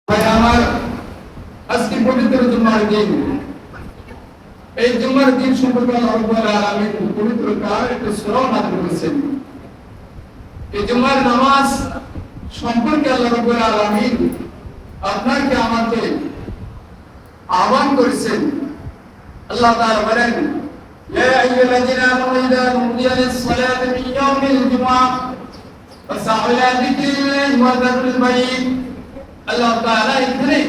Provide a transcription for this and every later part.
ভাই আমার আজকে পবিত্র জুমার দিন। এই জুমার দিন সম্পর্কে আল্লাহ রাব্বুল আলামিন পবিত্র কার একটা সূরা নাযিল করেছেন। এই জুমার নামাজ সম্পর্কে আল্লাহ রাব্বুল আলামিন আপনাকে আমাকে আহ্বান করেছেন। আল্লাহ তাআলা বলেন, ইয়া আইয়ুহাল্লাযীনা আমানু ইযা নুদিয়া লিস-সালাতি মিন ইয়াউমিল জুমআহ ফাসআউ ইলা যিকরিল্লাহি ওয়া যারুল বাইত। আল্লাহ তাআলা এখানে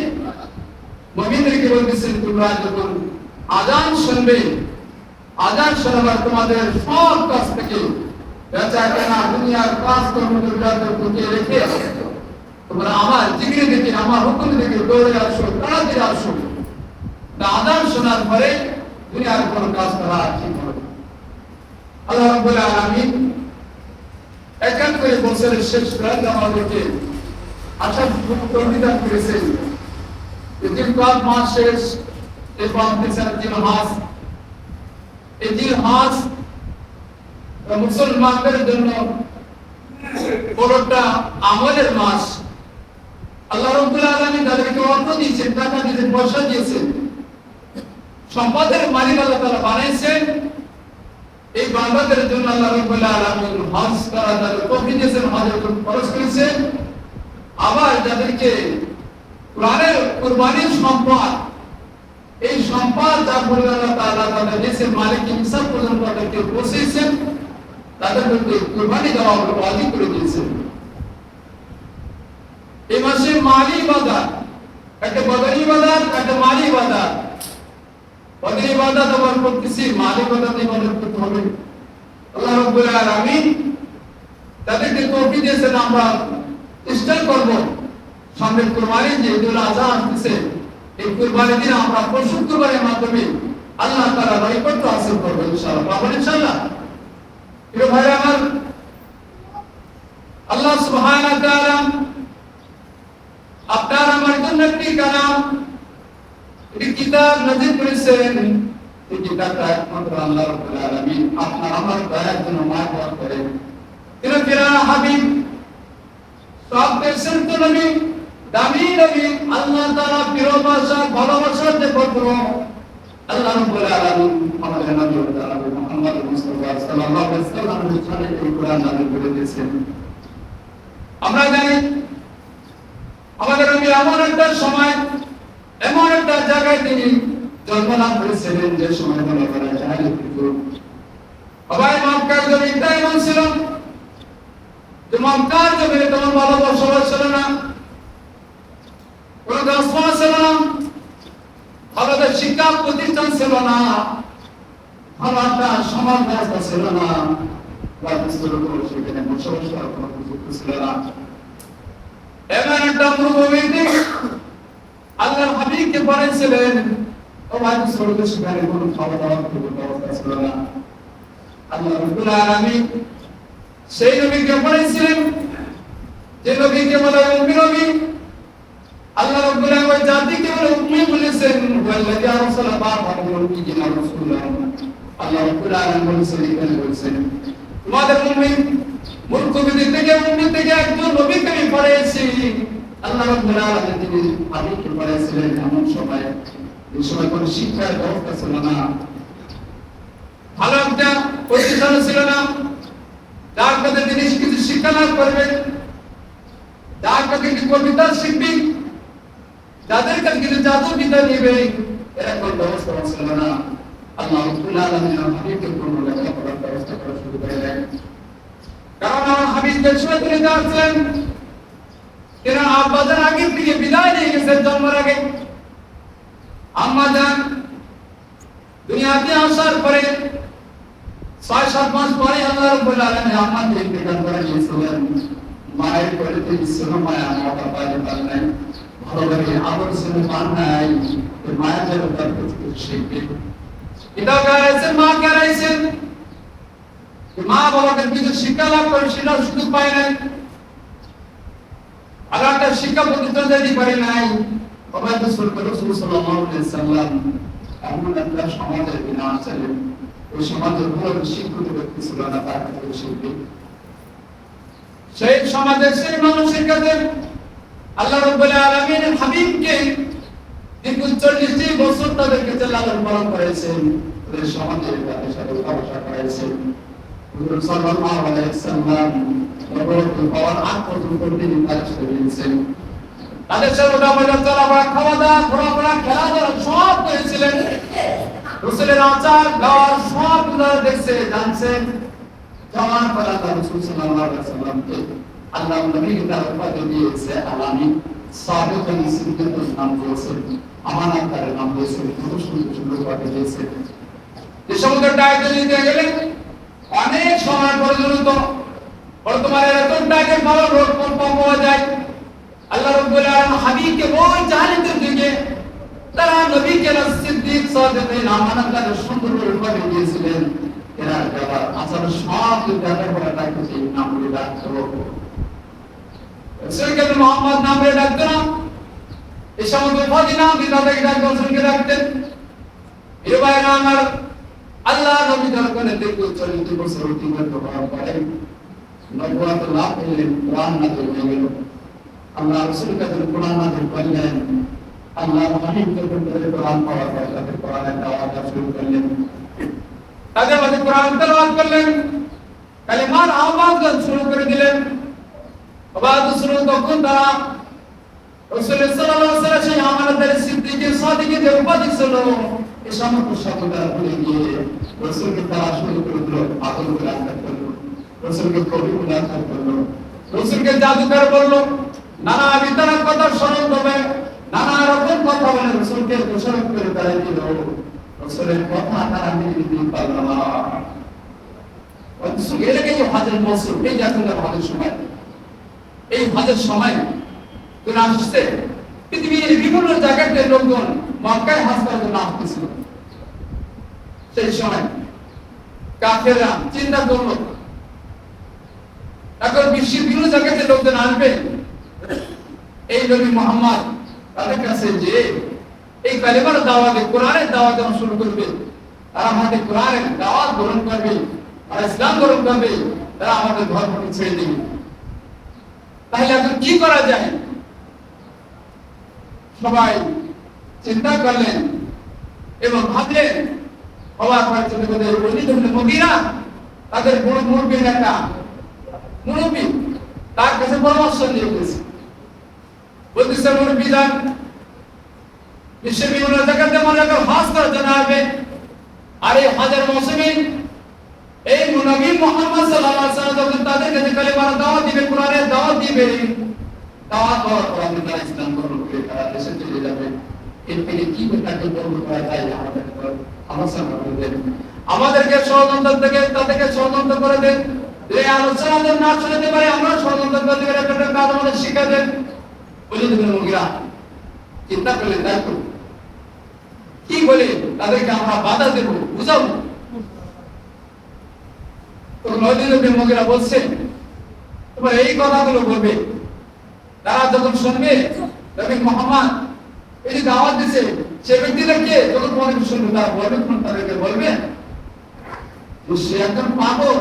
মুমিনদেরকে বলতেছেন, তোমরা যখন আযান শুনবে, আযান শোনাবার তোমাদের সব কাজ থেকে বেচাকেনা দুনিয়ার কাজ কর্মগুলোকে রেখে তোমরা আমার জিকির দিকে, আমার হুকুম দিকে দৌড়ে আসো, তাড়াতাড়ি আসো। আযান শোনার পরে দুনিয়ার কোনো কাজ করা ঠিক হবে। আল্লাহ রাব্বুল আলামিন এক এক করে বছরের শেষ রাত আমাদেরকে আশা প্রতিদান করেছেন। জিলকাদ মাস শেষ, এবং এই জিলহজ মুসলমানদের জন্য বড়টা আমলের মাস। আল্লাহ রাব্বুল আলামিন তাদেরকে অর্থ দিয়েছেন, টাকা দিয়েছেন, পয়সা দিয়েছেন, সম্পদের মালিক আল্লাহ তাআলা বানাইছেন। এই বান্দাদের জন্য আল্লাহ রাব্বুল আলামিন হজ করা তাদের তৌফিক দিয়েছেন, হজের খরচ করেছেন। আবার যাদেরকে কোরআনের কুরবানির সম্পদ, এই সম্পদ যা বলে আল্লাহ তাআলা তাদের দেশের মালিক হিসাব পর্যন্ত তাদেরকে পৌঁছেছেন, তাদেরকে কুরবানি দেওয়া ওয়াজিব করে দিয়েছেন। এই মাসে মালি ইবাদত, একটা বদনি ইবাদত, একটা মালি ইবাদত। বদনি ইবাদত আবার করতেছি, মালি ইবাদত করতে হবে। আল্লাহ রাব্বুল আলামিন তাদেরকে তৌফিক দিয়েছেন। আমরা চেষ্টা করব সামনে কুরবানি যে ঈদুল আযহা আসছে, এই কুরবানির দিন আমরা পশু কুরবানির মাধ্যমে আল্লাহ তাআলা নৈকট্য হাসিল করব ইনশাআল্লাহ। পাবো ইনশাআল্লাহ। প্রিয় ভাই আমার, আল্লাহ সুবহানাহু ওয়া তাআলা আপনার আমার জন্য একটি কালাম, একটি কিতাব নাযিল করেছেন। এই কিতাবটা একমাত্র আল্লাহ রাব্বুল আলামিন আপনার আমার দয়ার জন্য মার্ফত করেন। তিনি প্রিয় হাবিব, সব দেশের তো নবী, দামি নবী, আল্লাহ তাআলা প্রিয় ভাষা, ভালোবাসার যে পত্র আল্লাহ রাব্বুল আলামিন আমাদের নবী মুহাম্মদ মুস্তাফা সাল্লাল্লাহু আলাইহি ওয়াসাল্লামের সাথে এই কোরআন নাযিল করে দিয়েছেন। আমরা জানি আমাদের নবী এমন একটা সময়, এমন একটা জায়গায় তিনি জন্মলাভ করেছিলেন যে সময় বলা করা যায় সবাই মক্কার জমিটা এমন ছিল যে মক্কার জমিনে তেমন ভালো বসবাস ছিল না, কোনো গাছপালা ছিল না, ভালো শিক্ষা প্রতিষ্ঠান ছিল না, ভালো একটা সমাজ ব্যবস্থা ছিল না, সেখানে বসবাস করার কোনো সুযোগ ছিল না। এমন একটা মরুভূমিতে আল্লাহর হাবিবকে পাঠিয়েছিলেন। ও ভাই, সেখানে কোনো খাওয়া দাওয়ার ব্যবস্থা ছিল না। আল্লাহ রাব্বুল আলামিন সেই নবীকে পাঠিয়েছিলেন যে নবীকে বলা হয় উম্মি নবী। আল্লাহ রাব্বুল আলামিন ওই জাতিকে বলে উম্মি বলেছেন, ওয়াল্লাযী আরসালা বা'দাহু নবিয়্যিনা রাসূলান। আল্লাহ রাব্বুল আলামিন বলেছেন, এখানে বলেছেন তোমাদের উম্মি মূর্খবিদ থেকে, উম্মি থেকে একজন নবীকে আমি পাঠিয়েছি। আল্লাহ রাব্বুল আলামিন তিনি হাবিবকে পাঠিয়েছিলেন এমন সময়, এই সময় কোনো শিক্ষার ব্যবস্থা ছিল না, ভালো একটা প্রতিষ্ঠান ছিল না, যার কাছে তিনি কিছু শিক্ষা লাভ করবেন, যার কাছে কিছু কবিতা শিখবি, যাদের কাছে কিছু জাদুবিদ্যা নিবে, এরকম ব্যবস্থা ছিল না। আল্লাহ রাব্বুল আলামিন হাবিবকে কোনো লেখাপড়ার ব্যবস্থা করা শুরু করলেন। কারণ আমার হাবিব যে সময় তিনি যাচ্ছেন, তিনি আব্বাজান আগে থেকে বিদায় নিয়ে গেছেন জন্মের আগে। আম্মাজান দুনিয়াতে আসার পরে ৬-৭ মাস পরে আল্লাহ রাব্বুল আলামিন আম্মাকে ইন্তেকাল করে দিয়েছিলেন। মায়ের কোলে থেকে ছিল, মায়া মাথা পায়ে পান নাই, ভালোভাবে আদর ছিল পান নাই, মায়ের যেন তার প্রতি শিখবে। এটা গাইছেন, মা গাইছেন, মা বাবাকে কিছু শিক্ষা লাভ করে সেটা সুযোগ পায় নাই, আর একটা শিক্ষা প্রতিষ্ঠান দিতে পারে নাই। রাসূল সাল্লাল্লাহু আলাইহি ওয়াসাল্লাম এমন একটা সমাজের বিনাশ ছিলেন, ওই সমাজের কোনো শিক্ষিত ব্যক্তি ছিল না, তার কাছে শিখবে। সেই সমাজের সেই মানুষের কাছে আল্লাহ রাব্বুল আলামিন হাবিবকে দীর্ঘ 40 বছর তাদেরকে লালন পালন করেছেন, তাদের সমাজের তাদের সাথে উঠা-বসা করেছেন। হুজুর সাল্লাল্লাহু আলাইহি ওয়াসাল্লাম নবুয়ত পাওয়ার আগ পর্যন্ত তিনি তাদের সাথে মিলেছেন, তাদের সাথে উঠা-বসা, চলাফেরা, খাওয়া-দাওয়া, ঘোরাফেরা, খেলাধুলা সব করেছিলেন। রাসূলের আচার ব্যবহার সব দেখছে, জানছেন। যাওয়ার পর আল্লাহ রাসূল সাল্লাল্লাহু আলাইহি ওয়াসাল্লামকে আল্লাহ নবীকে তার উপাধি দিয়েছে আলামী, সাদিকুন সিদ্দিকুন নাম দিয়েছেন, আমানতদারের নাম দিয়েছেন, সুন্দর উপাধি দিয়েছেন। যে সমস্ত টাইটেল দিতে গেলে অনেক সময় পর্যন্ত বর্তমানে এরকম টাইটেল পাওয়া যায়। আল্লাহ রাব্বুল আলামিন হাবিবকে ওই জাহালিদের দিকে তারা নবীকে সিদ্দিক, সাদিক, আমানতদারের সুন্দর উপাধি দিয়েছিলেন। এরা যারা আচার সব জায়গায় বলা টাইটেল এই নামগুলো ডাকতো। রাসূলকে মুহাম্মদ নামে ডাকতো না, এই সমস্ত উপাধি নাম দিয়ে তাদেরকে ডাকতো, রাসূলকে ডাকতেন। এই ভাইরা আমার, আল্লাহ নবী দরবারে দেখো 40 বছর অতিবাহিত হওয়ার পরে নবুয়ত লাভ করলেন, কোরআন নাযিল হয়ে গেল। আল্লাহ রাসূল কাছে কোরআন নাযিল করলেন, আল্লাহ হাবিবকে কোরআন পাওয়ার পরে তাদের কোরআনের দাওয়াত শুরু করলেন, তাদের মাঝে কোরআন তেলাওয়াত করলেন, কালেমার আওয়াজ শুরু করে দিলেন। আওয়াজ শুরু তখন তারা রাসূল সাল্লাল্লাহু আলাইহি ওয়াসাল্লাম সেই আমানতদার, সিদ্দিক, সাদিক যে উপাধি ছিল এই সমস্ত শব্দটা ভুলে গিয়ে রাসূলকে তারা শুরু করে দিল, আদর করে আঘাত করলো, রাসূলকে কবি বলে আঘাত করলো, রাসূলকে জাদুকর বলল, নানা বিতরক কথা স্মরণ করবে, নানা রকম কথা বলে রাসূলকে দোষারোপ করে তারা দিল। রাসূলের কথা তারা মেনে নিতে পারল না। অথচ এর আগে হজের মৌসুম, এই যে এখন হজের সময়, এই হজের সময় তো আসছে পৃথিবীর বিভিন্ন জায়গাতে লোকজন মক্কায় হজ করার জন্য আসতেছিল। সেই সময় কাফেররা চিন্তা করলো এখন বিশ্বের বিভিন্ন জায়গাতে লোকজন আসবে, এই নবী মুহাম্মদ তাদের কাছে যে এই কালেমার দাওয়াত, কোরআনের দাওয়াত দেওয়া শুরু করবে, তারা আমাদের কোরআনের দাওয়াত গ্রহণ করবে আর ইসলাম গ্রহণ করবে, তারা আমাদের ধর্মকে ছেড়ে দেবে। তাহলে এখন কি করা যায়? সবাই চিন্তা করলেন এবং ভাবলেন, অবাক হয়ে চলে গেলেন। ওলিদ ইবনে মুগীরা তাদের বড় মুরব্বী নেতা, মুরব্বী, তার কাছে পরামর্শ নিয়ে গেছে, বলতেছে মুরব্বী যান, বিশ্বের বিভিন্ন জায়গাতে মনে করেন হজ করার জন্য আসবে, আর এই হজের মৌসুমে এই নবী মুহাম্মদ সাল্লাল্লাহু আলাইহি ওয়াসাল্লাম যখন তাদের কাছে কালেমার দাওয়াত দিবে, কোরআনের দাওয়াত দিবে, দাওয়াত দেওয়ার পর তারা ইসলাম গ্রহণ করে তারা দেশে চলে যাবে। এরপরে কি তাকে গ্রহণ করা যায় আমাদেরকে ষড়যন্ত্র থেকে তাদেরকে ষড়যন্ত্র করে দেন, এই আলোচনা যেন না শুনতে পারে আমরা ষড়যন্ত্র করতে পারি, একটা কাজ আমাদের শিক্ষা দেন। ওলিদ ইবনে মুগীরা চিন্তা করলেন, তাই তো কি বলে তাদেরকে আমরা বাধা দেব, বুঝাবো। তখন ওলিদ ইবনে মুগীরা বলছেন, তোমরা এই কথাগুলো বলবে, তারা যখন শুনবে নবী মুহাম্মদ এই যে দাওয়াত দিয়েছে সে ব্যক্তিটা কে, যখন তোমাদের শুনবে তারা বলবে, তাদেরকে বলবে সে একজন পাগল,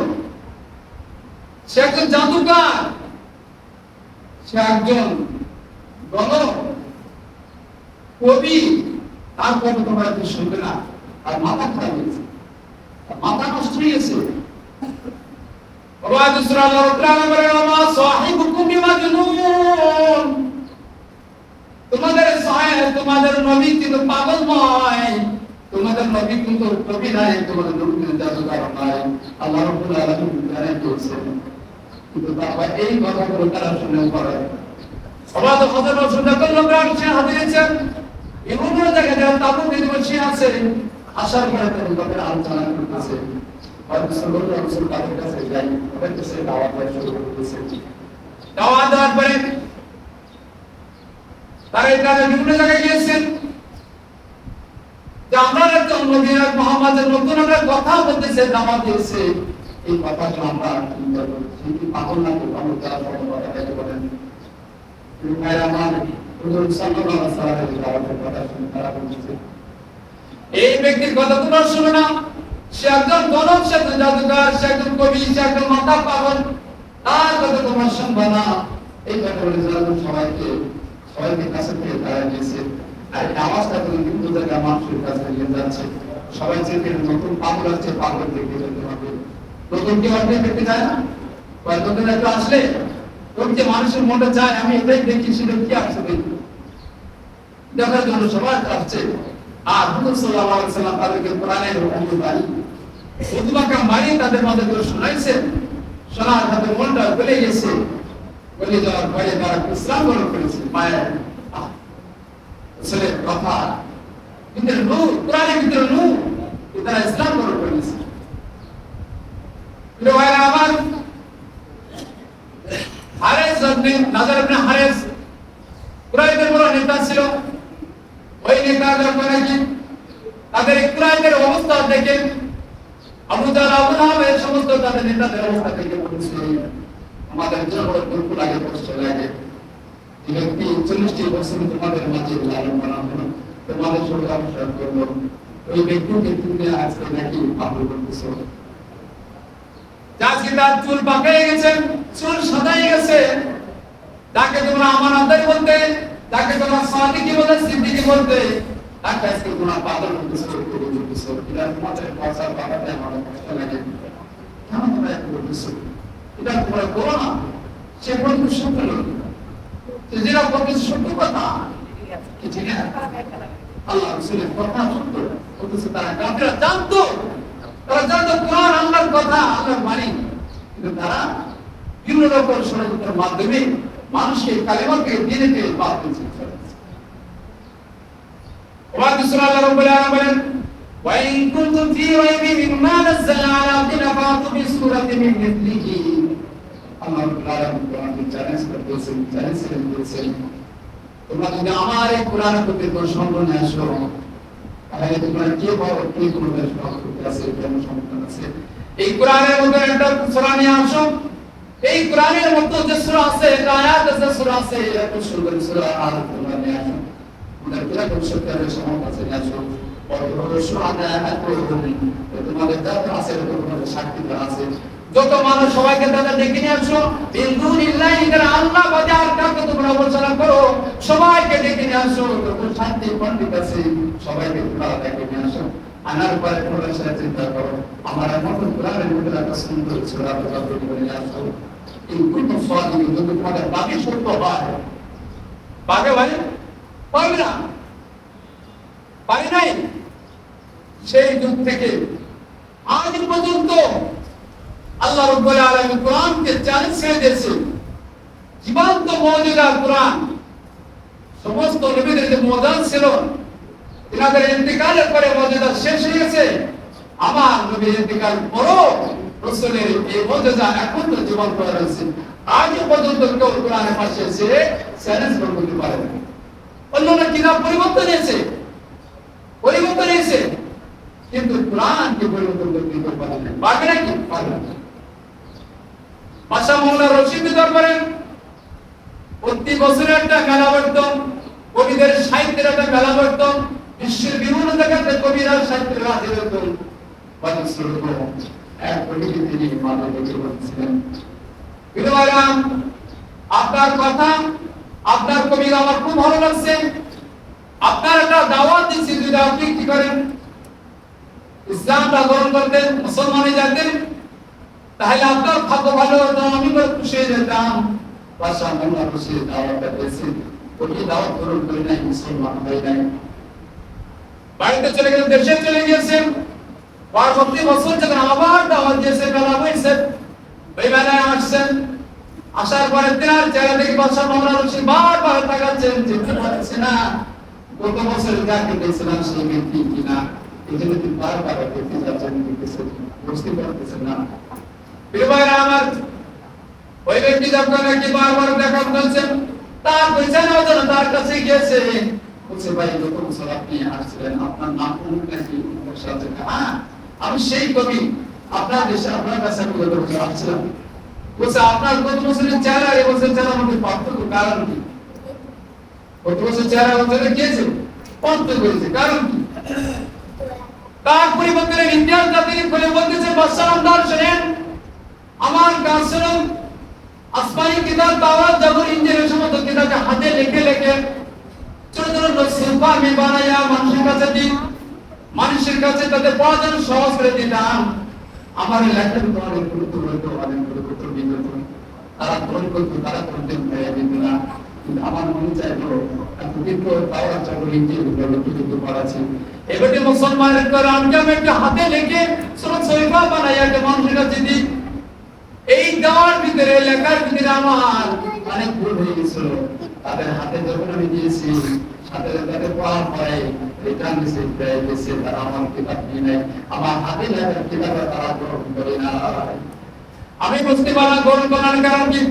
সে একজন জাদুকর, সে একজন গণক, কবি, তারপরে তোমরা কি শুনবে না? আর মাথা খারাপ হয়েছে, মাথা নষ্ট হয়ে গেছে। তোমাদের নবী কিন্তু পাগল নয়, তোমাদের নবী কিন্তু কবি নয়, তোমাদের নবী কিন্তু জাদুকর নয়। আল্লাহ রাব্বুল আলামিন জানেন বলছেন, কিন্তু তারপর এই কথাগুলো তারা শুনে পড়ে। সবাই তো হজের মৌসুম যখন লোকরা আসে হাজিরেছেন, বিভিন্ন জায়গায় যারা তাবু দিয়ে বসে আছে, আসার পরে তাদের আলোচনা করতেছে, তাদের কাছে যাই, তাদের কাছে দাওয়াত দেওয়া শুরু করতেছে। দাওয়াত দেওয়ার পরে তারা এখানে বিভিন্ন জায়গায় গিয়েছেন যে আমরা একজন নবী মুহাম্মদের নতুন একটা কথা বলতেছে, দাওয়াত দিয়েছে, এই কথাটা আমরা কি করব? কি পাগল না করব? আমরা যারা সব কথা বলেন এই ব্যক্তির কথা তোমরা শুনো না, সে একজন গণক, সে একজন জাদুকর, সে একজন কবি, সে একজন মাথা পাগল, তার কথা তোমরা শুনবে না। এই কথা বলে সবাইকে সবাইকে কাছে থেকে তারা নিয়েছে। আর এই আওয়াজটা কিন্তু জায়গা মানুষের কাছে নিয়ে যাচ্ছে। সবাই চেয়ে নতুন পাগল আছে, পাগল দেখতে যেতে হবে। নতুন কেউ আপনি দেখতে যায় না, নতুন একটু আসলে তোর যে মানুষের মনটা চায় আমি এটাই দেখি, সেটা কি আসছে দেখি দেখার জন্য সবাই আসছে। আর হুজুর সাল্লাল্লাহু আলাইহি ওয়াসাল্লাম তাদেরকে কোরআনের হুকুম বাণী খুতবাকে বাণী তাদের মধ্যে করে শোনাইছেন। শোনার তাদের মনটা গলে গেছে, গলে যাওয়ার পরে তারা ইসলাম গ্রহণ করেছে। মায়ের ছেলের কথা ভিতরে নূর, কোরআনের ভিতরে নূর, তারা ইসলাম গ্রহণ করেছে। আমার হারেস নাজার ইবনে হারেস কুরাইশের বড় নেতা ছিল। ওই নেতা যখন নাকি তাদের কুরাইশের অবস্থা দেখে আবু জাহল, আবু লাহাব এর সমস্ত তাদের নেতাদের অবস্থা দেখে বলেছে আমাদের জন্য বড় দুঃখ লাগে, কষ্ট লাগে। এই ব্যক্তি 40টি বছর তোমাদের মাঝে লালন পালন হলো, তোমাদের সঙ্গে অবসর করলো, ওই ব্যক্তিকে তুমি আজকে নাকি পাগল করতেছ। আজকে তার চুল পাকাই গেছে, চুল সাদাই গেছে, তাকে তোমরা আমানতদার বলতে, তাকে তোমরা সাদিকি বলতে, সিদ্দিকি বলতে, তাকে আজকে তোমরা পাগল করতেছ, করতেছ। এটা তোমাদের কথা বাবাতে আমার কষ্ট লাগে। কেন তোমরা এত করতেছ? এটা তোমরা করো না। সে বলতে সত্য লোক, যেটা বলতে সত্য কথা কি ঠিক না? আল্লাহ রাসূলের কথা সত্য বলতেছে। তারা কাফিররা জানতো, তারা জানতো কোরআন আল্লাহর কথা, আল্লাহর বাণী, কিন্তু তারা বিভিন্ন রকম ষড়যন্ত্রের মাধ্যমে মানুষকে কালেমাকে দিনেতে বাদ দিয়েছে। ওয়া বিসমিল্লাহির রাব্বিল আলামিন বলেন ওয়া ইন কুনতুম ফি রাইবিন মিম্মা নাযালনা আলা আবদিনা ফাতু বিসূরাতিন মিন মিথলিহি। আল্লাহ রাব্বুল আলামিন কোরআনে চ্যালেঞ্জ করতেছেন, চ্যালেঞ্জ করতেছেন, তোমরা যদি আমার এই কোরআনের প্রতি কোনো সন্দেহ নিয়ে আসো, তাহলে তোমরা কে বড়, কে তোমাদের সহযোগিতা আছে, কেন সমর্থন আছে? এই কোরআনের মধ্যে একটা সূরা নিয়ে আসো। এই কোরআনের মধ্যে যে সূরা আছে, এটা আয়াত আছে, সূরা আছে, এত সুন্দর সূরা আর তোমরা নিয়ে আসো। আমাদের কিরকম সত্যের সমর্থন আছে নিয়ে আসো। তোমাদের যারা আছে, তোমাদের সাক্ষীরা আছে, যত মানুষ সবাইকে তাদের ডেকে নিয়ে আসো। বিন্দুনিল্লাহি আল্লাহ বাজার কাকে তোমরা আলোচনা করো, সবাইকে ডেকে নিয়ে আসো। যত শান্তি পণ্ডিত আছে সবাইকে তোমরা ডেকে নিয়ে আসো। আনার পরে তোমরা সেটা চিন্তা করো, আমার মতো কোরআনের মধ্যে একটা সুন্দর সূরা তৈরি করে নিয়ে আসো। এই কোন সাদিক যদি তোমাদের বাকি সত্য হয়, পাবে ভাই? পাবে না, পারে নাই। সেই যুগ থেকে আজ পর্যন্ত আল্লাহ রাব্বুল আলামিন কোরআনকে চ্যালেঞ্জ করে দিয়েছে। জীবন্ত মুজিজা কোরআন, সমস্ত নবীদের যে মুজিজা ছিল, তিনাদের ইন্তিকালের পরে মুজিজা শেষ হয়ে গেছে। আমার নবীর ইন্তিকাল পরও রাসূলের এই মুজিজা এখন তো জীবন করে রয়েছে। আজ পর্যন্ত কেউ কোরআনের পাশে এসে চ্যালেঞ্জ করতে পারে না। অন্যরা কিতাব পরিবর্তন হয়েছে, কিন্তু কোরআনকে পরিবর্তন করতে পারে না। পারবে নাকি? পারবে না। বাদশা মোল্লা রশিদ দরবারে প্রতি বছর একটা মেলা বসত, কবিদের সাহিত্যের একটা মেলা বসত, বিশ্বের বিভিন্ন জায়গাতে কবিরা সাহিত্যের হাজির হতো। এক কবিকে তিনি মানবকে বলছিলেন, আপনার কথা, আপনার কবিতা আমার খুব ভালো লাগছে, আপনার একটা দাওয়াত দিচ্ছি, যদি আপনি কি করেন ইসলামটা গ্রহণ করতেন, মুসলমান হয়ে যেতেন, তাহলে আপনার ভাগ্য ভালো হতো, আমি খুশি হয়ে যেতাম। বাদশা মোল্লা খুশি দাওয়াতটা দিয়েছে, ওই দাওয়াত গ্রহণ করে নাই, মুসলমান হয়ে নাই, বাড়িতে চলে গেছেন, দেশে চলে গিয়েছেন। পরবর্তী বছর যখন আবার দাওয়াত দিয়েছে, মেলা হয়েছে, ওই মেলায় আসছেন। আসার পরে তেনার চেহারা দেখে বাদশা মোল্লা রশিদ বারবার তাকাচ্ছেন, যেতে পারছে না গত বছর যাকে দেখছিলাম সেই ব্যক্তি কিনা। এই জন্য তিনি বারবার দেখতে যাচ্ছেন, দেখতেছেন, বুঝতে পারতেছেন না। আমার ওই ব্যক্তি যখন নাকি বারবার দেখা করছেন, তার পরিচয় নেওয়ার জন্য তার কাছে গিয়েছে, বলছে ভাই গত বছর আপনি আসছিলেন, আপনার নাম অমুক নাকি? হ্যাঁ, আমি সেই কবি, আপনার দেশে আপনার কাছে আমি গত বছর আসছিলাম। বলছে আপনার গত বছরের চেহারা এই বছরের চেহারা মধ্যে পার্থক্য কারণ কি? গত বছর চেহারা বছরে গিয়েছে, পার্থক্য হয়েছে কারণ কি? তার পরিবর্তনের ইতিহাস জাতিকে খুলে বলতেছে, বাদশাহ আমদার শোনেন, আমার কাজ শুনুন, আসমানি কিতাব তাওরাত জাবুর ইনজিল এই সমস্ত কিতাবকে হাতে লিখে লিখে ছোট ছোট নসিহা আমি বানায়া মানুষের কাছে দিই, মানুষের কাছে তাদের পড়ার জন্য সহজ করে দিতাম। আমার লেখার অনেক গুরুত্ব অনেক গুরুত্ব বিন্দু তারা গ্রহণ করতো, তারা কোনদিন মেয়ে দিত না। কিন্তু আমার মনে চাইলো দীর্ঘ তাওরাত জাবুর ইনজিল যতটুকু পড়াছি এবারে মুসলমানের কোরআনকে আমি একটা হাতে লিখে ছোট সহিফা বানায়া মানুষের কাছে দিই। এই দেওয়ার ভিতরে লেখার ভিতরে আমার অনেক ভুল হয়ে গেছিল। তাদের হাতে যখন আমি দিয়েছি সাথে তাদের পড়ার পরে রিটার্ন দিয়েছে তারা আমার কিতাব নিয়ে নেয়, আমার হাতে লেখার কিতাব তারা গ্রহণ করে না। আমি বুঝতে পারলাম গ্রহণ করার কারণ কি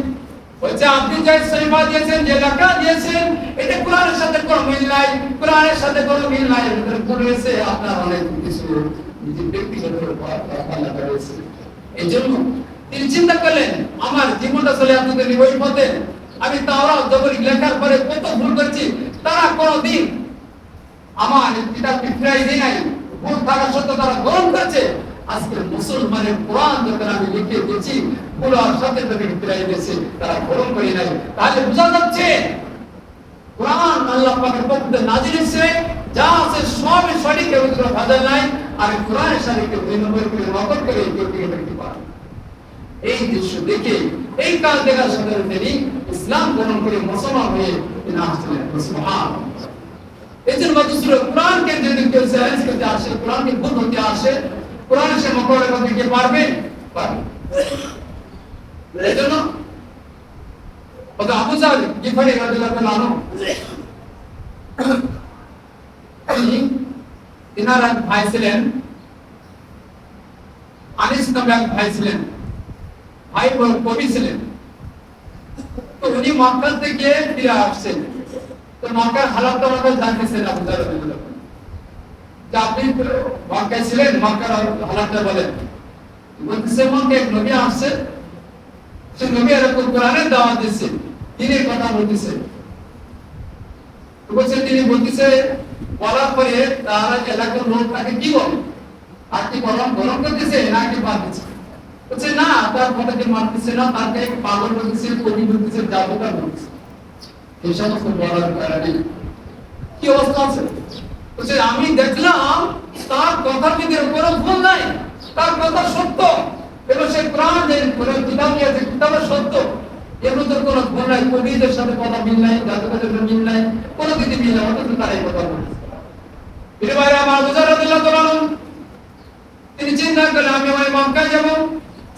হচ্ছে, আপনি যে সহিফা দিয়েছেন, যে লেখা দিয়েছেন, এটা কোরআনের সাথে কোনো মিল নাই, কোরআনের সাথে কোনো মিল নাই। এর ভিতরে ভুল হয়েছে, আপনার অনেক কিছু নিজের ব্যক্তিগত লেখা রয়েছে। এই জন্য তিনি চিন্তা করলেন আমার জীবনটা চলে আপনাদের ওই পথে। আমি তাওরাত জাবুর লেখার পরে কত ভুল করছি, তারা কোনদিন আমার কিতাবকে ফিরাই দেয় নাই, ভুল থাকা সত্ত্বেও তারা গ্রহণ করছে। আজকে মুসলমানের কোরআন যখন আমি লিখে দিয়েছি ভুল আর সাথে সাথে ফিরাই দিয়েছে, তারা গ্রহণ করে নাই। তাহলে বোঝা যাচ্ছে কোরআন আল্লাহ পাকের পক্ষ থেকে নাযিল হয়েছে, যা আছে সবই সঠিক এবং কোনো ভেজাল নাই। আর কোরআনের সাথে কেউ দুই নম্বর করে নকল করে কেউ দেখতে পারে। এই দৃশ্য দেখে এই কাল দেখার সাথে তিনি ইসলাম গ্রহণ করে মুসলমান হয়ে তিনি আসলেন। সুবহানাল্লাহ। এই জন্য কোরআনকে যদি কেউ চ্যালেঞ্জ করতে আসে, কোরআনকে ভুল হতে আসে, কোরআনের সে মোকাবেলা করতে কে পারবে? পারবে। এই জন্য আবু যার গিফারি রাদিয়াল্লাহু আনহু তিনার এক ভাই ছিলেন, আনিস নামে এক ভাই ছিলেন, ভাই বড় কবি ছিলেন। তো উনি মক্কা থেকে ফিরে আসছেন। তো মক্কার হালাতটা আমাদের জানতেছেন আবু যার রাদিয়াল্লাহু আনহু। যে আপনি মক্কায় ছিলেন, মক্কার হালাতটা বলেন। বলতেছে মক্কায় এক নবী আসছে, সে নবী এরকম কোরআনের দাওয়াত দিচ্ছে, দিনের কথা বলতেছে। তো বলছে তিনি বলতেছে, বলার পরে তারা এলাকার লোক তাকে কি বলে, আর কি গরম করতেছে নাকি বাদ দিচ্ছে? বলছে না, তার কথাকে মানতেছে না, তাকে পাগল বলতেছে, কবি বলতেছে, জাদুকর বলতেছে। এই সমস্ত বলার কারণে কি অবস্থা আছে? বলছে আমি দেখলাম তার কথার ভিতরে কোনো ভুল নাই, তার কথা সত্য, এবং সে কোরআন যে কিতাব নিয়েছে কিতাবের সত্য, এর মধ্যে কোনো ভুল নাই। কবিদের সাথে কথা মিল নাই, জাদুকরের সাথে মিল নাই, কোনো কিছু মিল নাই, অথচ তারা এই কথা বলছে। এর বাইরে আমার আবু যার রাদিয়াল্লাহু আনহু তিনি চিন্তা করলেন আমি ওই মক্কায় যাব।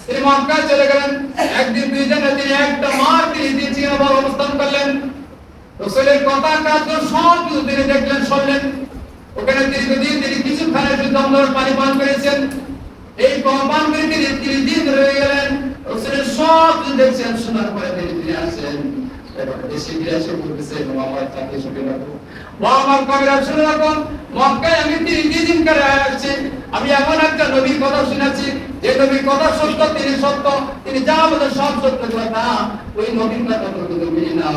তিনি মক্কায় চলে গেলেন। একদিন দুই দিন তিনি একটা মাস তিনি দিয়েছি আবার অবস্থান করলেন। রাসূলের কথা কাজ সব কিছু তিনি দেখলেন, শুনলেন। ওখানে দীর্ঘদিন তিনি কিছুখানে জমজমের পানি পান করেছেন। এই পান করে তিনি 30 দিন রয়ে গেলেন। রাসূলের সব কিছু দেখছেন, শোনার পরে তিনি ফিরে আসেন। দেশে ফিরে এসে বলতেছেন আমার তাকে শুনে রাখো, আমার কবিরা শুনে রাখুন, মক্কায় আমি 30 দিন করে আসছি, আমি এমন একটা নবীর কথা শুনেছি যে নবীর কথা সত্য, তিনি সত্য, তিনি যা বলে সব সত্য কথা। ওই নবীর কথা বলতে তুমি না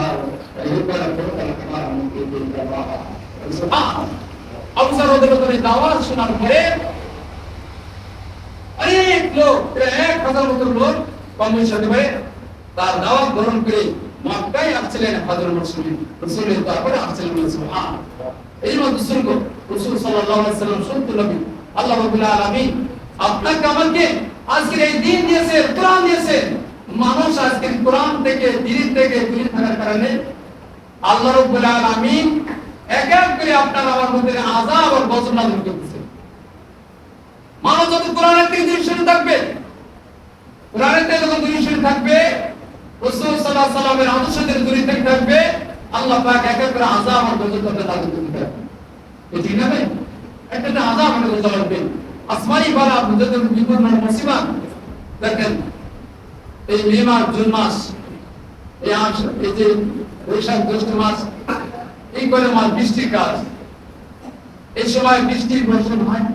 আবু যার রাদিয়াল্লাহু আনহু দাওয়াত শোনার পরে অনেক লোক, 1000 মতো লোক কমের সাথে করে তার দাওয়াত গ্রহণ করে মক্কায় আসছিলেন। হযরত রাসূলের তারপরে আসছিলেন। সুবহানাল্লাহ। এই মত শুনব রাসূল সাল্লাল্লাহু আলাইহি ওয়াসাল্লাম সত্য নবী, আল্লাহ রাব্বুল আলামিন আপনাকে আমাকে আজকের এই দিন দিয়েছে, কোরআন দিয়েছে। মানুষ আজকে কোরআন থেকে দিন থেকে দূরে থাকার কারণে আল্লাহ রাব্বুল আলামিন এক এক করে আপনার আমার মধ্যে আযাব আর গজব নাযিল করতেছে। মানুষ যত কোরআনের থেকে দূরে সরে থাকবে, কোরআনের থেকে যখন দূরে সরে থাকবে, রাসূল সাল্লাল্লাহু আলাইহি ওয়াসাল্লামের আদর্শ থেকে দূরে থাকবে, আল্লাহ পাক এক এক করে আযাব আর গজব নাযিল করতে থাকবে। ঠিক না ভাই? একটা আযাব আর গজব আসবে। আসমানি বালা মুজাদ্দিদ বিপদ মুসিবত। দেখেন এই মে মাস, জুন মাস, এই যে বৈশাখ জ্যৈষ্ঠ মাস, এই করে মাস বৃষ্টির কাজ। এই সময় বৃষ্টির বর্ষণ হয়।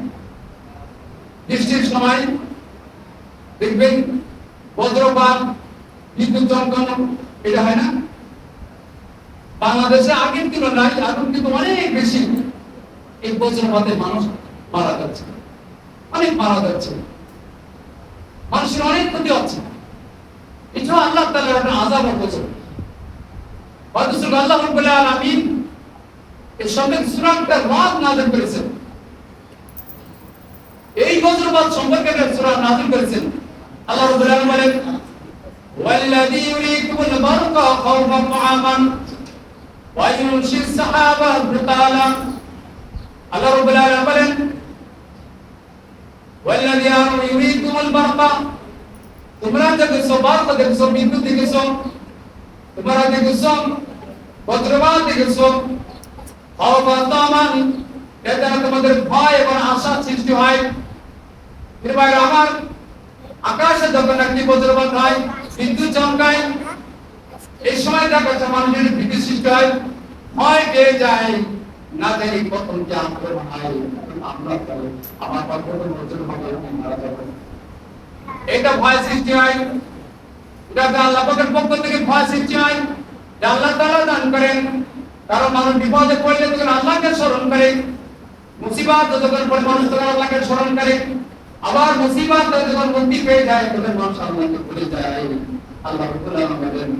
বৃষ্টির সময় দেখবেন বজ্রপাত, বিদ্যুৎ চমকানো, এটা হয় না? বাংলাদেশে আগের তুলনায় এখন কিন্তু অনেক বেশি এই বজ্রপাতে মানুষ মারা যাচ্ছে, অনেক মারা যাচ্ছে, মানুষের অনেক ক্ষতি হচ্ছে। এটা আল্লাহ তাআলার একটা আযাব ও গজব। অথচ আল্লাহ রাব্বুল আলামিন এই সম্পর্কে সূরাটা ওয়াজ নাযিল করেছেন। এই বজ্রপাত সম্পর্কে একটা সূরা নাযিল করেছেন। আল্লাহ রাব্বুল আলামিন বলেন ওয়াল্লাযী ইউরীকুমুল বারকা খাওফান ওয়া আমান ওয়া ইউনশিস সাহাবা বিতালা। আল্লাহ রাব্বুল আলামিন বলেন ওয়াল্লাযী ইউরীকুমুল বারকা, তোমরা দেখছো বারকা, দেখছো বিদ্যুৎ, দেখছো তোমরা দেখছো বজ্রপাত, দেখছো খাওফান ওয়া আমান, এতে তোমাদের ভয় এবং আশা সৃষ্টি হয়। এবার আমার আকাশে যখন একটি বজ্রপাত হয়, বিদ্যুৎ চমকায়, এই সময় দেখা যাচ্ছে মানুষের ভীতি সৃষ্টি হয়, ভয় পেয়ে যায়, না জানি কখন কি আক্রমণ হয়, আমরা আমার কখন বজ্রপাত হবে, মারা যাবে, এটা ভয় সৃষ্টি হয়। এটা আল্লাহ পাকের পক্ষ থেকে ভয় সৃষ্টি হয়, যে আল্লাহ তাআলা দান করেন। কারণ মানুষ বিপদে পড়লে তখন আল্লাহকে স্মরণ করে, মুসিবত যখন পড়ে মানুষ তখন আল্লাহকে স্মরণ করে, আবার মুসিবত যখন মুক্তি পেয়ে যায় তখন মানুষ আল্লাহকে ভুলে যায়। আল্লাহ রাব্বুল আলামিন বলেন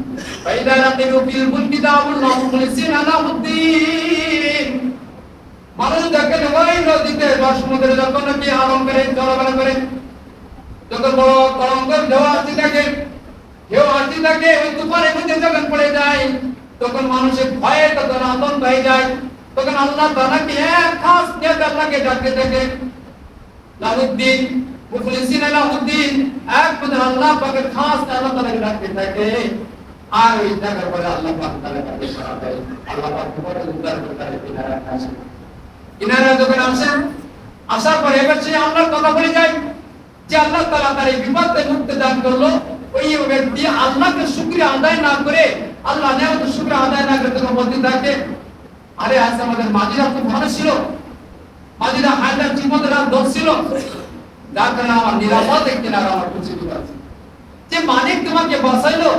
ফাইদা লাকিউ ফিল ফুলকি দাউল্লাহ মুখলিসিনা লাহুদ্দিন। মানুষ দেখেন ওই নদীতে বা সমুদ্রে যখন কি আরাম করে চলাফেরা করে, যখন বড় তরঙ্গের ঢেউ আসতে থাকে, ওই তুফানের মধ্যে যখন পড়ে যায় তখন মানুষের ভয়ে তখন আতঙ্ক হয়ে যায়, তখন আল্লাহ তাআলাকে এক খাস নিয়ত আল্লাহকে ডাকতে থাকে লাহুদ্দিন, মুখলিসিনা লাহুদ্দিন, এক কথা আল্লাহ পাকের খাস আল্লাহ তাআলাকে ডাকতে থাকে। আর ওই ডাকার পরে আল্লাহ পাক তাআলাকে সাড়া দেয়, আল্লাহ পাক বড় উদ্ধার করতে কিনারা আসে। কিনারা যখন আসেন, আসার পরে এবার সে আল্লাহর কথা বলে যায় যে আল্লাহ তাআলা তার এই বিপদ থেকে মুক্তি দান করলো। ওই ব্যক্তি আল্লাহকে শুকরিয়া আদায় না করে, আল্লাহ নেয়ামতের শুকরিয়া আদায় না করে তখন বলতে থাকে, আরে আজ আমাদের মাঝিরা খুব ভালো ছিল, মাঝিরা হায়দার ঠিকমতো রাত ধরছিল, যার কারণে আমার নিরাপদ কিনারা আমার খুশি আছে। যে মালিক তোমাকে বাঁচাইলো,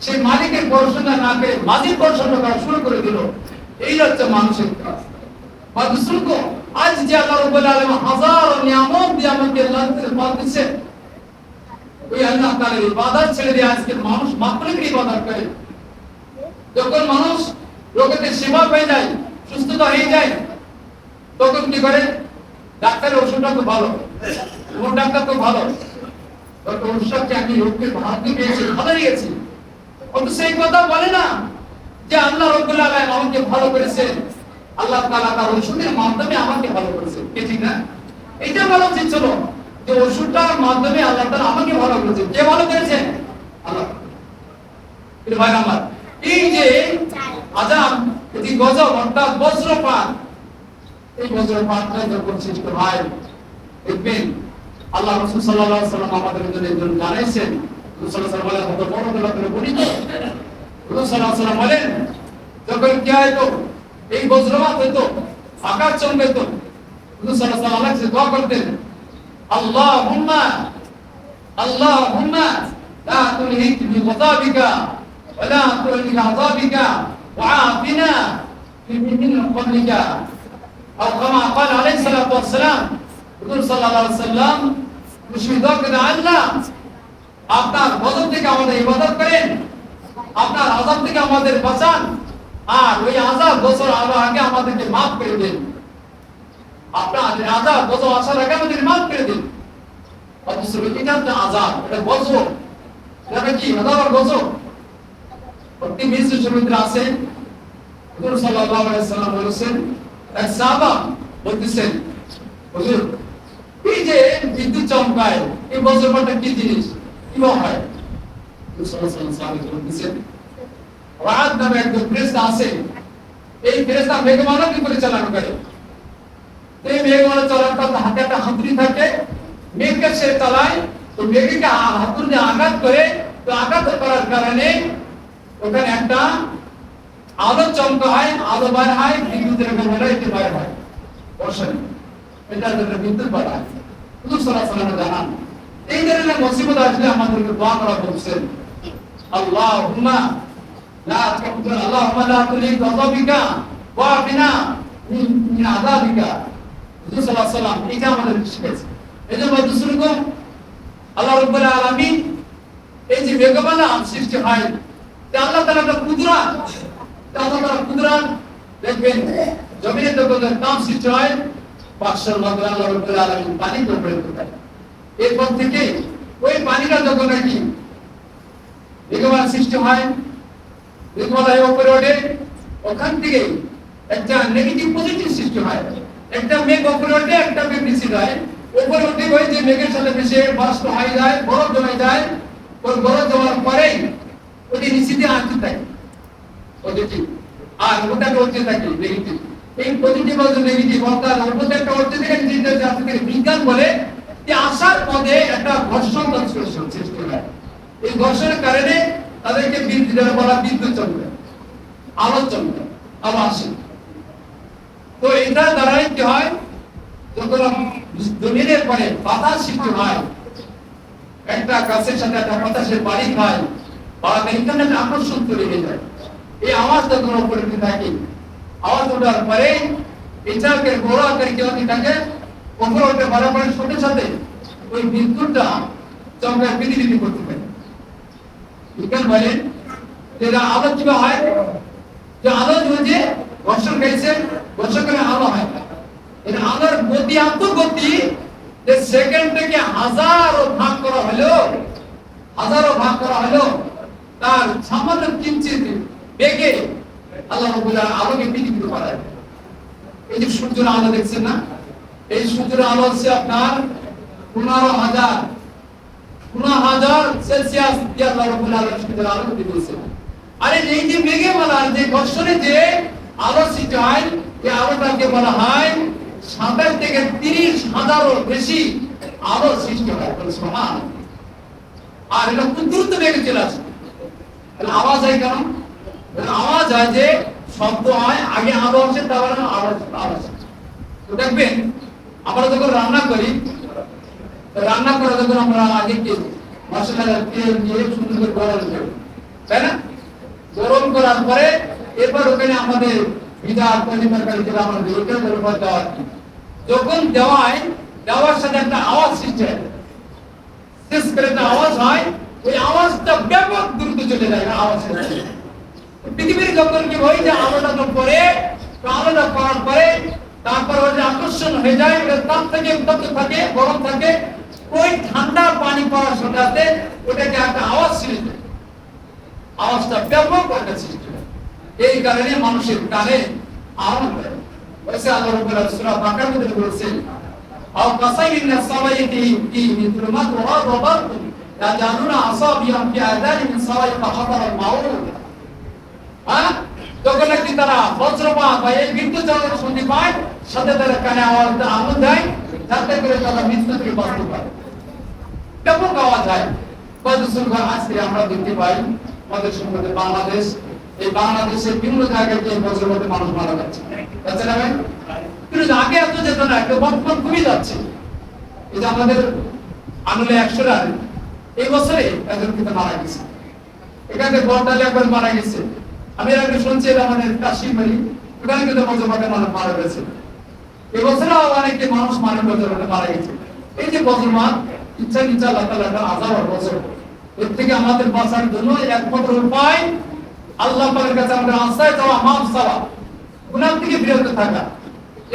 সেই মালিকের প্রশংসা না করে মাঝির প্রশংসা করা শুরু করে দিল। এই হচ্ছে মানুষের কাজ। বাদুসুলকো আজ যে আল্লাহ রাব্বুল আলামিন হাজার নিয়ামত দিয়ে আমাকে লাঞ্ছিত করতেছে, ওই আল্লাহ তাআলার ইবাদত ছেড়ে দিয়ে আজকে মানুষ মাখলুকের ইবাদত করে। যখন মানুষ রোগীতে সেবা পেয়ে যায়, সুস্থতা হয়ে যায়, তখন কি করে? ডাক্তারের ওষুধটা তো ভালো, কোন ডাক্তার তো ভালো, তখন ওষুধকে আমি রোগকে ভালো পেয়েছি, ভালো গেছি, অথচ সেই কথা বলে না যে আল্লাহ রাব্বুল আলামিন আমাকে ভালো করেছে, আল্লাহ তাআলা তার ওষুধের মাধ্যমে আমাকে ভালো করেছে। কি ঠিক না? এটা বলা উচিত ছিল যে ওষুধটার মাধ্যমে আল্লাহ তাআলা আমাকে ভালো করেছে। কে ভালো করেছে? আল্লাহ। কিন্তু ভাই আমার এই যে আযাব, এই গজব অর্থাৎ বজ্রপাত, এই বজ্রপাতটা যখন সৃষ্টি হয়, দেখবেন আল্লাহ রাসূল সাল্লাল্লাহু আলাইহি ওয়াসাল্লাম আমাদের জন্য জানাইছেন, রাসূল সাল্লাল্লাহু আলাইহি ওয়াসাল্লাম কত বড় করে বলি তো, রাসূল সাল্লাল্লাহু আলাইহি ওয়াসাল্লাম বলেন যখন কি হয়তো এই বজ্রপাত হইতো, আকাশ চমকাইতো, রাসূল সাল্লাল্লাহু আলাইহি ওয়াসাল্লাম দোয়া করতেন, আল্লাহুম্মা আল্লাহুম্মা লা তুলহিক বিগদাবিকা ওয়া লা তুলহিক আযাবিকা ওয়া আফিনা মিন ক্বাবলিকা। أو كما قال عليه الصلاة والسلام, রাসূল সাল্লাল্লাহু আলাইহি ওয়াসাল্লাম মুশরিকদের আল্লাহ আপনার গজব থেকে আমাদের ইবাদত করেন, আপনার আযাব থেকে আমাদের বাঁচান, আর ওই আযাব বছর আগে আমাদেরকে maaf করে দেন, আপনার আযাব বছর আসার আগে আমাদের maaf করে দেন। অথচ এটা তো আযাব, এটা গজব, এটা কি আযাব আর গজব? প্রতি মিশ্র সমুদ্র আছে, রাসূল সাল্লাল্লাহু আলাইহি ওয়াসাল্লাম বলেছেন, এক সাহাবা বলতেছেন, হুজুর এই যে বিদ্যুৎ চমকায়, এই বজ্রপাতটা কি জিনিস, কি হয়? রাসূল সাল্লাল্লাহু আলাইহি ওয়াসাল্লাম বলতেছেন, রাত নামে একজন ফেরেশতা আছে, এই ফেরেশতা মেঘমালা কি পরিচালনা করে। এই মেঘমালা চলার পর হাতে একটা হাতুড়ি থাকে, মেঘকে সে চালায়, তো মেঘকে হাতুড়ি দিয়ে আঘাত করে, তো আঘাত করার কারণে ওখানে একটা আলো চমকা হয়, আলো বার হয়, বিদ্যুতের গমনে এতে বার হয়, বর্ষণ এটা একটা বিদ্যুৎ বার হয়। রাসূল সাল্লাল্লাহু আলাইহি ওয়াসাল্লাম জানান এই ধরনের মুসিবত আসলে আমাদেরকে দোয়া করা বলছেন, আল্লাহুম্মা লা তাকুন আল্লাহুম্মা লা তুলিক গযাবিকা ওয়া আফিনা মিন আযাবিকা। রাসূল সাল্লাল্লাহু আলাইহি ওয়াসাল্লাম এটা আমাদের শিখিয়েছে। এজন্য দুসরকম আল্লাহ রাব্বুল আলামিন এই যে মেঘমালা সৃষ্টি হয়, আল্লাহ তাআলা একটা কুদরত, আল্লাহ তাআলা কুদরত দেখবেন জমিনে যখন তাপ সৃষ্টি হয় পাকশাল মাত্র আল্লাহ রাব্বুল আলামিন পানি করে দেয়। এরপর থেকে ওই পানিটা যখন নাকি মেঘমালা সৃষ্টি হয়, মেঘমালা উপরে ওঠে, ওখান থেকে একটা নেগেটিভ পজিটিভ সৃষ্টি হয়। একটা মেঘ উপরে ওঠে, একটা মেঘ নিচে যায়। উপরে উঠে ওই যে মেঘের সাথে মিশে বাষ্প হয়ে যায়, বরফ জমে যায়। ওই বরফ জমার পরেই ওই নিচে দিয়ে আসতে থাকে পজিটিভ, আর ওটাকে উঠতে থাকে নেগেটিভ। এই পজিটিভ আর নেগেটিভ অর্থাৎ উপরে একটা উঠতে থাকে, নিচে আসতে থাকে। বিজ্ঞান বলে যে আসার পথে একটা ঘর্ষণ সৃষ্টি হয়। এই ঘর্ষণের কারণে তাদেরকে বিদ্যুৎ বলা, বিদ্যুৎ চমকে, আলো চমকে, আলো আসে। তো এটা দ্বারাই কি হয়, যখন জমিনের পরে বাতাস সৃষ্টি হয়, একটা গাছের সাথে একটা বাতাসের বাড়ি খায়, বা এখানে একটা আকর্ষণ তৈরি হয়ে যায়। এই আওয়াজটা যখন উপরে থাকে, আওয়াজ ওঠার পরে এটাকে বড় আকারে কি হতে থাকে, উপরে উঠে বাড়াবাড়ির সাথে সাথে ওই বিদ্যুৎটা চমকার বিদ্যুৎ করতে থাকে। বিজ্ঞান বলেন যে আলো কিভাবে হয়, যে আলো যে ঘর্ষণ খাইছে, ঘর্ষণ করে আলো হয়। এটা আলোর গতি এত গতি যে সেকেন্ড থেকে হাজারো ভাগ করা হলো, তার সামান্য কিঞ্চিত বেগে আল্লাহ রাব্বুল আলামিন আলোকে পৃথিবীতে পাঠায়। এই যে সূর্যের আলো দেখছেন না, এই সূর্যের আলো হচ্ছে আপনার 15,000 সেলসিয়াস দিয়ে আল্লাহ রাব্বুল আলামিন সূর্যের আলো দিয়েছেন। আরে এই যে মেঘে মালার যে ঘর্ষণে যে আলো সৃষ্টি হয়, এই আলোটাকে বলা হয় 27 থেকে 30,000 বেশি আলো সৃষ্টি হয়। সুবহানাল্লাহ। আর এটা খুব দ্রুত বেগে চলে আসে। আওয়াজ হয় কেন? আওয়াজ হয় যে শব্দ হয়, আগে আলো আসে, তারপরে আওয়াজ। তো দেখবেন আমরা যখন রান্না করি, রান্না করে যখন আমরা আগে কি মশলা তেল দিয়ে সুন্দর করে গরম করি, তাই না? গরম করার পরে এরপর ওখানে আমাদের বিদার তরকারি যেটা আমরা ওটার উপর দেওয়া, যখন দেওয়ার সাথে একটা আওয়াজ সৃষ্টি হয়, শেষ করে একটা আওয়াজ হয়, ওই আওয়াজটা ব্যাপক দ্রুত চলে যায়। আওয়াজ পৃথিবীর যখন কি হয় যে আলোটা পরে, আলোটা পড়ার পরে তারপর ওই যে আকর্ষণ হয়ে যায়, তাপ থেকে উত্তপ্ত থাকে, গরম থাকে, ওই ঠান্ডা পানি পড়ার সাথে ওটাকে একটা আওয়াজ সৃষ্টি হয়। আওয়াজটা ব্যাপক একটা সৃষ্টি হয়। এই কারণে মানুষের কানে আওয়াজ হয়। ওইসে আল্লাহ রাব্বুল আলামিন সূরা বাকারার মধ্যে বলেছেন, আও কাসাইন সাওয়াইতি ফি মিথলুমাত ওয়া রাবাতুন ইয়াজানুনা আসাবিয়াম ফি আযানি মিন সাওয়াইকা হাদার আল মাউত। যখন নাকি তারা বজ্রপাত বা এই বিদ্যুৎ চালনা শুনতে পায়, সাথে তারা কানে আওয়াজটা আলো দেয়, যাতে করে তারা মৃত্যু থেকে বাঁচতে পারে। ব্যাপক আওয়াজ হয়। কত সুন্দর আজকে আমরা দেখতে পাই আমাদের সমাজে বাংলাদেশ, এই বাংলাদেশের বিভিন্ন জায়গায় যে বজ্রপাতে মানুষ মারা যাচ্ছে, যাচ্ছে না ভাই? কিন্তু আগে এত যেত না, একটা বর্তমান খুবই যাচ্ছে। এই যে আমাদের আনুলে 100 রান এই বছরে একজন কিন্তু মারা গেছে, এখানে বর্তালে একবার মারা গেছে। আমি আগে শুনছি আমাদের কাশিমারি, ওখানে কিন্তু বজ্রপাতে মানুষ মারা গেছে। এই বছরে অনেকে মানুষ বজ্রপাতে মারা গেছে। এই যে বজ্রপাত ইচ্ছা নিচ্ছা আল্লাহ তাআলা আযাব আর বজ্র, এর থেকে আমাদের বাঁচার জন্য একমাত্র উপায় আল্লাহ পাকের কাছে আমাদের আশ্রয় চাওয়া, মাফ চাওয়া, গুনাহ থেকে বিরত থাকা।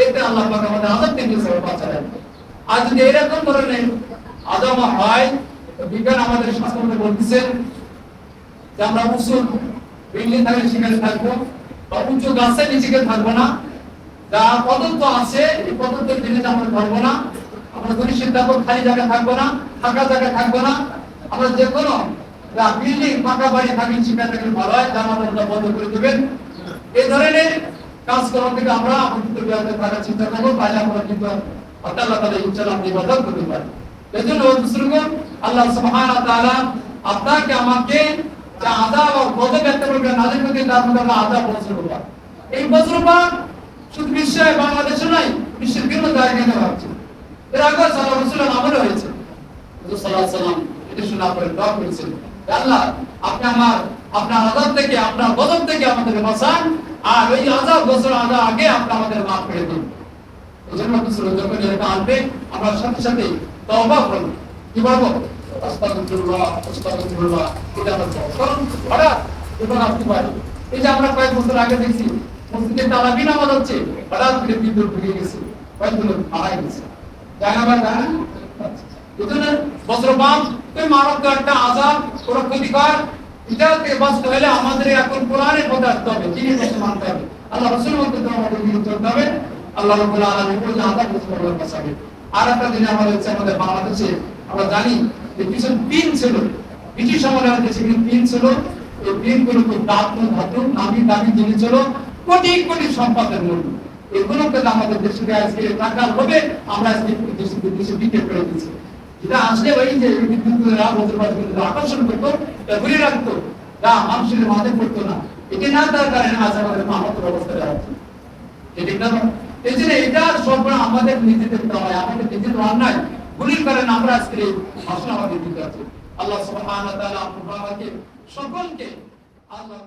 এতে আল্লাহ পাক আমাদের আযাব থেকে বাঁচাবেন। আর যদি এরকম ধরনের আযাব হয়, বিজ্ঞান আমাদের শাস্ত্রে বলতেছেন যে আমরা উঁচু বিল্ডিং থাকলে সেখানে থাকবো, বা উঁচু গাছের নিচে থাকবো না, যা পদার্থ আছে এই পদার্থের জিনিস আমরা থাকবো না, আমরা যদি সিদ্ধান্ত খালি জায়গা থাকবো না, ফাঁকা জায়গা থাকবো না, আমরা যে কোনো বিল্ডিং পাকা বাড়ি থাকি সেখানে থাকলে ভালো হয়, জানালা বন্ধ করে দেবেন। এই ধরনের কাজকর্ম থেকে আমরা বিরত থাকার চিন্তা করবো, তাহলে আমরা কিন্তু আল্লাহ তাআলা ইনশাআল্লাহ ইবাদত করতে পারি। এজন্য বুজুর্গগণ, আল্লাহ সুবহানাহু ওয়া তাআলা আপনাকে আমাকে যে আযাব আর গজব একটা করে নাযিল করে তার মধ্যে আযাব বজ্রপাত। এই বজ্রপাত শুধু বিশ্বে বাংলাদেশে নয়, বিশ্বের বিভিন্ন জায়গায় হচ্ছে। এর আগে সাল্লাল্লাহু আলাইহি ওয়াসাল্লাম আমলে হয়েছে। রাসূল সাল্লাল্লাহু আলাইহি ওয়াসাল্লাম এটা শোনা পরে দোয়া করেছেন, আল্লাহ আপনি আপনার আযাব থেকে, আপনার গজব থেকে আমাদের বাঁচান, আর ওই আযাব গজব আগে আপনি আমাদের মাফ করে দিন। এজন্য রাসূল যখন এটা আনবে আমরা সাথে সাথে তওবা করব। কি বলবো? আস্তাগফিরুল্লাহ আস্তাগফিরুল্লাহ এটা আমরা কারণ হঠাৎ যখন আসতে পারি এই যে আমরা কয়েক বছর আগে দেখছি মসজিদে তারাবি নামাজ হচ্ছে হঠাৎ করে বিদ্যুৎ ঢুকে গেছে কয়েকজন মারা গেছে জানা বা জানা এজন্য বজ্রপাত এই মানবকে একটা আযাব কোন ক্ষতিকর এটাকে বাঁচতে হলে আমাদের এখন কোরআনের কথা আসতে হবে যিনি কথা মানতে হবে আল্লাহ রাসূল বলতে আমাদের দিন চলতে হবে আল্লাহ রাব্বুল আলামিন বলে আযাব মুসলমান বাঁচাবে আর একটা দিন আমাদের বাংলাদেশে আমরা জানি যে কিছু পিন ছিল ব্রিটিশ আমলের দেশে পিন ছিল এই পিনগুলো খুব ধাতু নামি দামি জিনিস ছিল কোটি কোটি সম্পদের মূল্য এগুলোকে আমাদের দেশে আজকে টাকার হবে আমরা আজকে দেশে বিক্রি করে দিচ্ছি এটা আসলে ওই যে বিদ্যুৎরা বজ্রপাতগুলো আকর্ষণ করতো ঘুরে রাখতো যা মানুষের মাঝে পড়তো না এটি না তার কারণে আজ আমাদের মানবতার অবস্থা যাচ্ছে এটা এই জন্য এটা সব আমাদের নিজেদের হয় আমাদের নিজেদের অন্যায় গুলির কারণে আমরা আজকে ভাষণ আমাদের দিতে আছি আল্লাহ সুবহানাহু ওয়া তাআলা আমাকে সকলকে আল্লাহ